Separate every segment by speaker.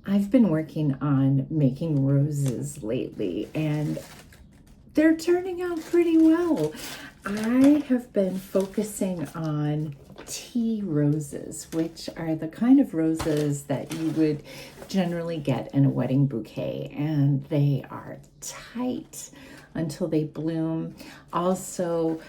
Speaker 1: I've been working on making roses lately and they're turning out pretty well. I have been focusing on tea roses, which are the kind of roses that you would generally get in a wedding bouquet, and they are tight until they bloom. Also,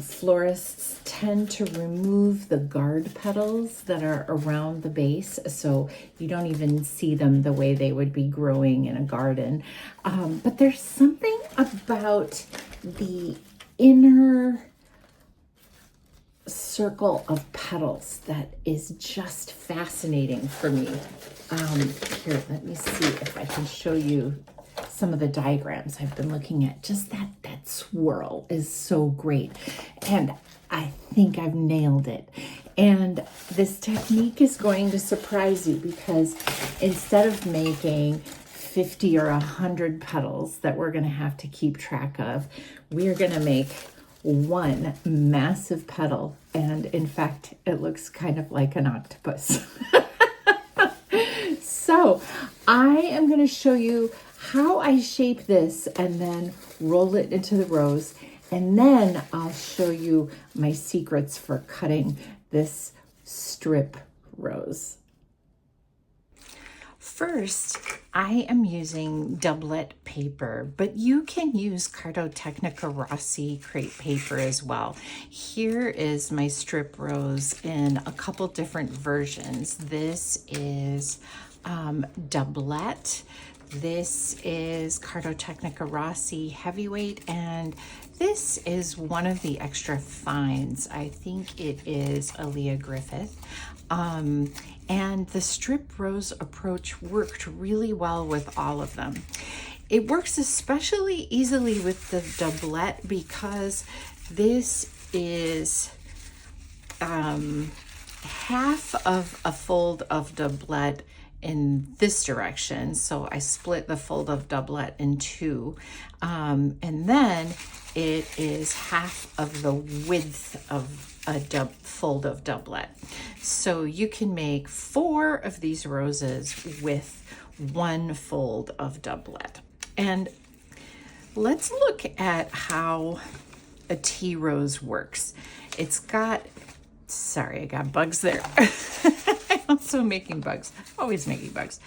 Speaker 1: florists tend to remove the guard petals that are around the base, so you don't even see them the way they would be growing in a garden. But there's something about the inner circle of petals that is just fascinating for me. Here, let me see if I can show you some of the diagrams I've been looking at. Just that swirl is so great, and I think I've nailed it. And this technique is going to surprise you, because instead of making 50 or 100 petals that we're going to have to keep track of, we're going to make one massive petal. And in fact, it looks kind of like an octopus. So I am going to show you how I shape this and then roll it into the rose. And then I'll show you my secrets for cutting this strip rose. First, I am using doublet paper, but you can use Cartotechnica Rossi crepe paper as well. Here is my strip rose in a couple different versions. This is doublet. This is Cartotechnica Rossi heavyweight, and this is one of the extra fines. I think it is Aaliyah Griffith. And the strip rose approach worked really well with all of them. It works especially easily with the doublet because this is half of a fold of doublet in this direction. So I split the fold of doublet in two. And then it is half of the width of a fold of doublet. So you can make 4 of these roses with 1 fold of doublet. And let's look at how a tea rose works. It's got, sorry, I got bugs there. I'm also making bugs, always making bugs.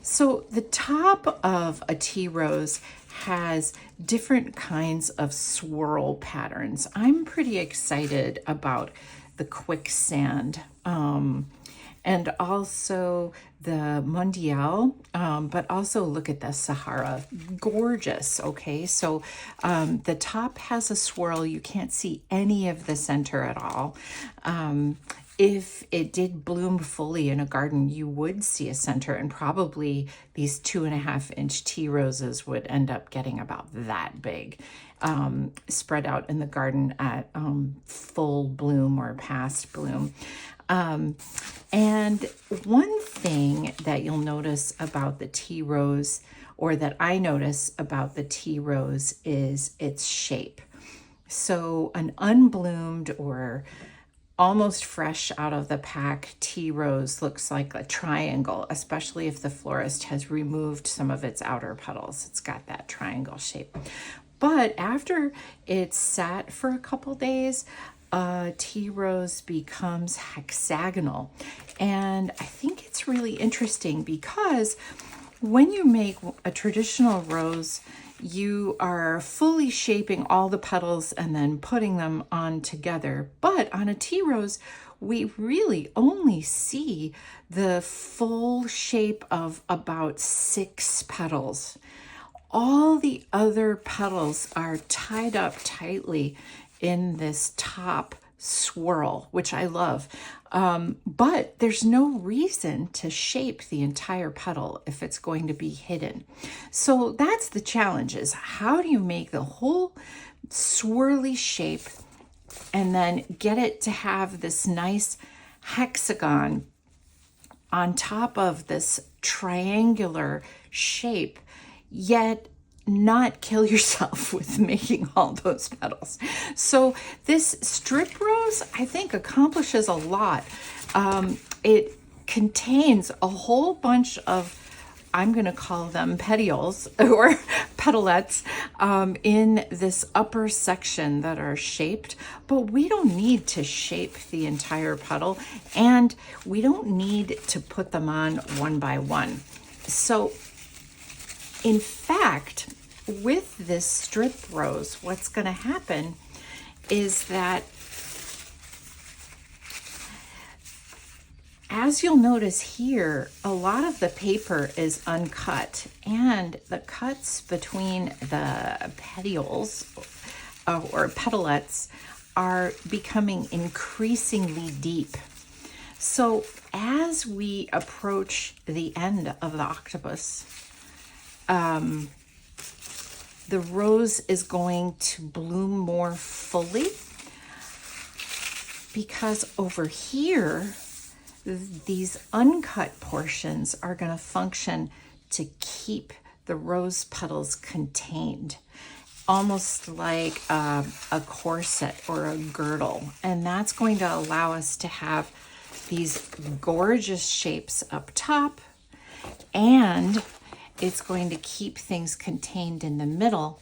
Speaker 1: So the top of a tea rose has different kinds of swirl patterns. I'm pretty excited about the quicksand and also the mondial, but also look at the Sahara. Gorgeous, okay? So the top has a swirl. You can't see any of the center at all. If it did bloom fully in a garden, you would see a center, and probably these 2.5-inch tea roses would end up getting about that big, spread out in the garden at full bloom or past bloom. And one thing that you'll notice about the tea rose, or that I notice about the tea rose, is its shape. So an unbloomed or almost fresh out of the pack tea rose looks like a triangle, especially if the florist has removed some of its outer petals. It's got that triangle shape. But after it's sat for a couple days, tea rose becomes hexagonal. And I think it's really interesting because when you make a traditional rose, you are fully shaping all the petals and then putting them on together. But on a tea rose, we really only see the full shape of about 6 petals. All the other petals are tied up tightly in this top swirl, which I love. But there's no reason to shape the entire petal if it's going to be hidden. So that's the challenge, is how do you make the whole swirly shape and then get it to have this nice hexagon on top of this triangular shape, yet not kill yourself with making all those petals. So this strip rose, I think, accomplishes a lot. It contains a whole bunch of, I'm going to call them petioles or petalettes in this upper section that are shaped, but we don't need to shape the entire petal, and we don't need to put them on one by one. So in fact, with this strip rose, what's going to happen is that, as you'll notice here, a lot of the paper is uncut, and the cuts between the petioles or petalettes are becoming increasingly deep. So as we approach the end of the octopus, the rose is going to bloom more fully, because over here, these uncut portions are going to function to keep the rose petals contained, almost like a corset or a girdle. And that's going to allow us to have these gorgeous shapes up top, and it's going to keep things contained in the middle.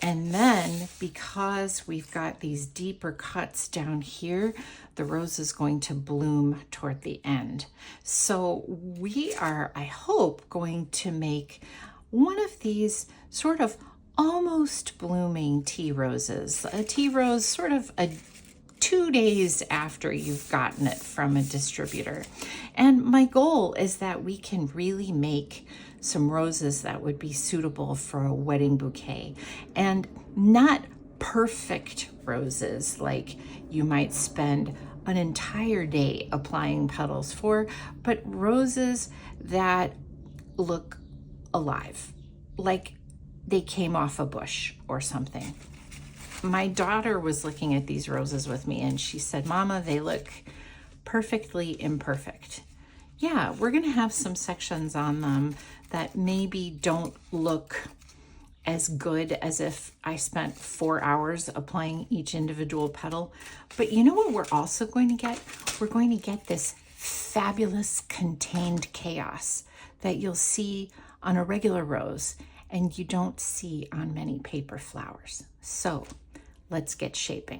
Speaker 1: And then, because we've got these deeper cuts down here, the rose is going to bloom toward the end. So we are, I hope, going to make one of these sort of almost blooming tea roses. A tea rose sort of 2 days after you've gotten it from a distributor. And my goal is that we can really make some roses that would be suitable for a wedding bouquet, and not perfect roses like you might spend an entire day applying petals for, but roses that look alive, like they came off a bush or something. My daughter was looking at these roses with me, and she said, "Mama, they look perfectly imperfect." Yeah, we're going to have some sections on them that maybe don't look as good as if I spent 4 hours applying each individual petal. But you know what we're also going to get? We're going to get this fabulous contained chaos that you'll see on a regular rose and you don't see on many paper flowers. So let's get shaping.